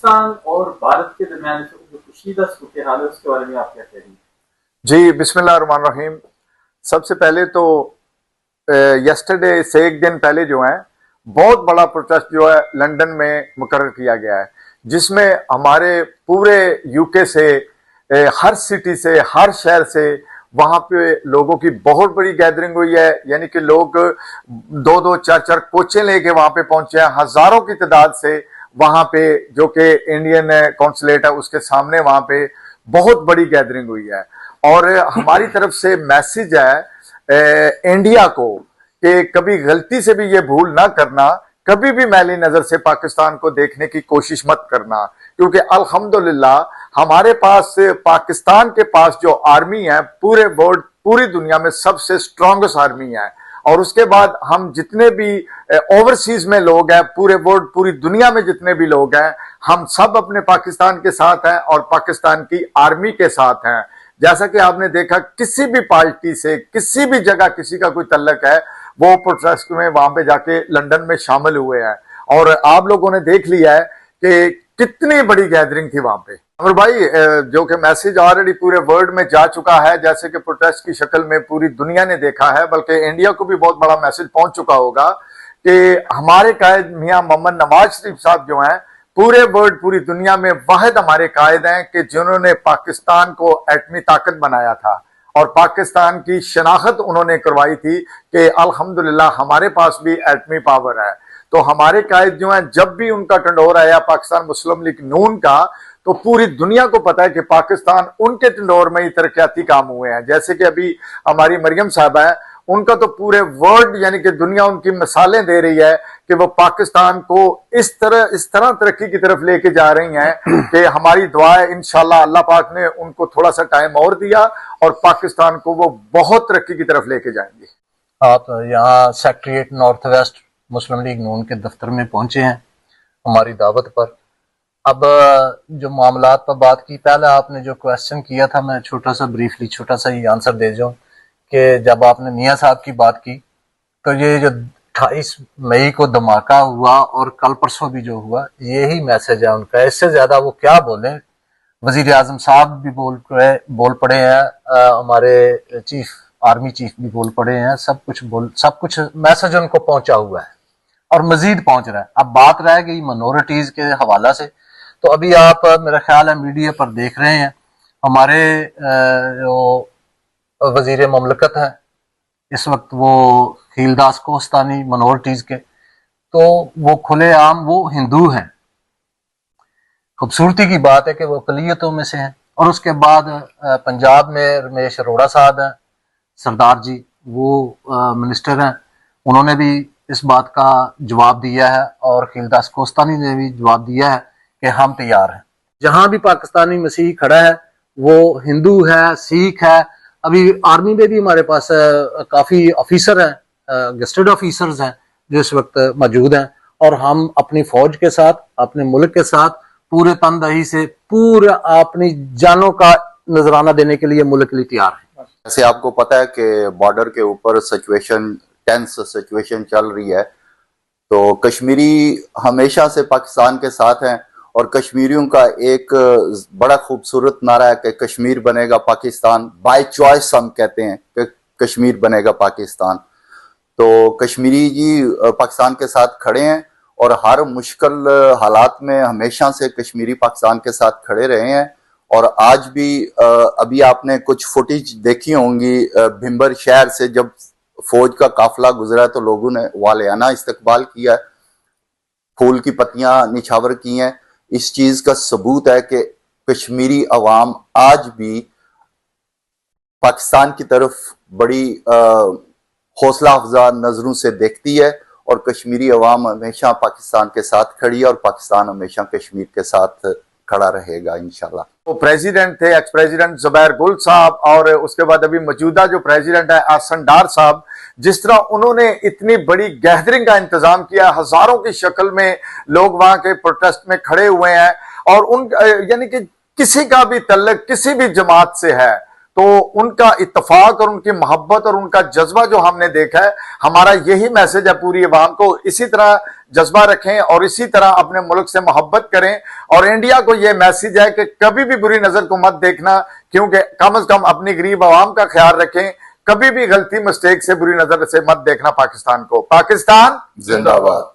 पाकिस्तान और भारत के दरमियान जो कशीदा सूरत हाल है उसके बारे में आप क्या कहेंगे? जी बिस्मिल्लाहिर्रहमानिर्रहीम। सबसे पहले तो यस्टरडे से एक दिन पहले जो है बहुत बड़ा प्रोटेस्ट जो है लंदन में मुकर्रर किया गया है, जिसमें हमारे पूरे यूके से हर सिटी से हर शहर से वहां पे लोगों की बहुत बड़ी गैदरिंग हुई है। यानी कि लोग दो दो चार चार कोचें लेके वहां पे पहुंचे हैं, हजारों की तादाद से वहां पे, जो कि इंडियन कॉन्सुलेट है उसके सामने वहां पे बहुत बड़ी गैदरिंग हुई है। और हमारी तरफ से मैसेज है इंडिया को कि कभी गलती से भी ये भूल ना करना, कभी भी मैली नजर से पाकिस्तान को देखने की कोशिश मत करना, क्योंकि अल्हम्दुलिल्लाह हमारे पास, पाकिस्तान के पास जो आर्मी है पूरे वर्ल्ड, पूरी दुनिया में सबसे स्ट्रॉन्गेस्ट आर्मी है। और उसके बाद हम जितने भी ओवरसीज में लोग हैं, पूरे वर्ल्ड, पूरी दुनिया में जितने भी लोग हैं, हम सब अपने पाकिस्तान के साथ हैं और पाकिस्तान की आर्मी के साथ हैं। जैसा कि आपने देखा, किसी भी पार्टी से किसी भी जगह किसी का कोई तल्लक है, वो प्रोटेस्ट में वहां पे जाके लंदन में शामिल हुए हैं। और आप लोगों ने देख लिया है कि कितनी बड़ी गैदरिंग थी वहां पे। और भाई, जो कि मैसेज ऑलरेडी पूरे वर्ल्ड में जा चुका है, जैसे कि प्रोटेस्ट की शक्ल में पूरी दुनिया ने देखा है, बल्कि इंडिया को भी बहुत बड़ा मैसेज पहुंच चुका होगा कि हमारे कायद मियां मोहम्मद नवाज शरीफ साहब जो हैं, पूरे वर्ल्ड, पूरी दुनिया में वाहिद हमारे कायद हैं कि जिन्होंने पाकिस्तान को एटमी ताकत बनाया था और पाकिस्तान की शनाख्त उन्होंने करवाई थी कि अल्हम्दुलिल्लाह हमारे पास भी एटमी पावर है। तो हमारे कायद जो है, जब भी उनका टंडोर आया पाकिस्तान मुस्लिम लीग नून का, तो पूरी दुनिया को पता है कि पाकिस्तान उनके टंडोर में ही तरक्याती काम हुए हैं। जैसे कि अभी हमारी मरियम साहब है, उनका तो पूरे वर्ल्ड यानी कि दुनिया उनकी मिसालें दे रही है कि वो पाकिस्तान को इस तरह तरक्की की तरफ लेके जा रही हैं कि हमारी दुआ है इंशाल्लाह अल्लाह पाक ने उनको थोड़ा सा टाइम और दिया और पाकिस्तान को वो बहुत तरक्की की तरफ लेके जाएंगे। आप यहाँ सेक्रेटरीट नॉर्थ वेस्ट मुस्लिम लीग नून के दफ्तर में पहुंचे हैं हमारी दावत पर। अब जो मामलात पर बात की, पहले आपने जो क्वेश्चन किया था, मैं छोटा सा ब्रीफली छोटा सा ही आंसर दे जाऊं कि जब आपने मियां साहब की बात की, तो ये जो 28 मई को धमाका हुआ और कल परसों भी जो हुआ, यही मैसेज है उनका। इससे ज्यादा वो क्या बोले। वजीर आजम साहब भी बोल पड़े हैं, हमारे आर्मी चीफ भी बोल पड़े हैं, सब कुछ मैसेज उनको पहुंचा हुआ है और मजीद पहुंच रहा है। अब बात रह गई माइनॉरिटीज के हवाला से, तो अभी आप मेरा ख्याल है मीडिया पर देख रहे हैं, हमारे जो वजीर ममलकत है इस वक्त, वो खीलदास कोस्तानी माइनॉरिटीज के, तो वो खुलेआम वो हिंदू हैं। खूबसूरती की बात है कि वो अकलियतों में से हैं। और उसके बाद पंजाब में रमेश अरोड़ा साहब हैं, सरदार जी, वो मिनिस्टर हैं, उन्होंने भी इस बात का जवाब दिया है और खीलदास कोस्तानी ने भी जवाब दिया है कि हम तैयार हैं। जहां भी पाकिस्तानी मसीह खड़ा है वो हिंदू है, सिख है। अभी आर्मी में भी हमारे पास काफी ऑफिसर हैं, गेस्टेड ऑफिसर्स हैं जो इस वक्त मौजूद हैं, और हम अपनी फौज के साथ, अपने मुल्क के साथ पूरे तनदही से पूरा अपनी जानों का नजराना देने के लिए मुल्क के लिए तैयार हैं। जैसे आपको पता है कि बॉर्डर के ऊपर टेंस सिचुएशन चल रही है, तो कश्मीरी हमेशा से पाकिस्तान के साथ हैं और कश्मीरियों का एक बड़ा खूबसूरत नारा है कि कश्मीर बनेगा पाकिस्तान, बाय चॉइस हम कहते हैं कि कश्मीर बनेगा पाकिस्तान। तो कश्मीरी जी पाकिस्तान के साथ खड़े हैं और हर मुश्किल हालात में हमेशा से कश्मीरी पाकिस्तान के साथ खड़े रहे हैं। और आज भी अभी आपने कुछ फुटेज देखी होंगी भिम्बर शहर से, जब फौज का काफिला गुजरा तो लोगों ने वालियाना इस्तकबाल किया, फूल की पत्तियां निछावर की हैं। इस चीज का सबूत है कि कश्मीरी अवाम आज भी पाकिस्तान की तरफ बड़ी हौसला अफजा नजरों से देखती है और कश्मीरी अवाम हमेशा पाकिस्तान के साथ खड़ी है और पाकिस्तान हमेशा कश्मीर के साथ खड़ा रहेगा इंशाल्लाह। वो प्रेसिडेंट थे एक्स प्रेसिडेंट जुबैर गुल साहब, और उसके बाद अभी मौजूदा जो प्रेसिडेंट है आसन डार साहब, जिस तरह उन्होंने इतनी बड़ी गैदरिंग का इंतजाम किया, हजारों की शक्ल में लोग वहां के प्रोटेस्ट में खड़े हुए हैं, और उन यानी कि किसी का भी तल्लक किसी भी जमात से है, تو ان کا اتفاق اور ان کی محبت اور ان کا جذبہ جو ہم نے دیکھا ہے، ہمارا یہی میسج ہے پوری عوام کو، اسی طرح جذبہ رکھیں اور اسی طرح اپنے ملک سے محبت کریں، اور انڈیا کو یہ میسج ہے کہ کبھی بھی بری نظر کو مت دیکھنا، کیونکہ کم از کم اپنی غریب عوام کا خیال رکھیں، کبھی بھی غلطی مسٹیک سے بری نظر سے مت دیکھنا پاکستان کو۔ پاکستان زندہ باد۔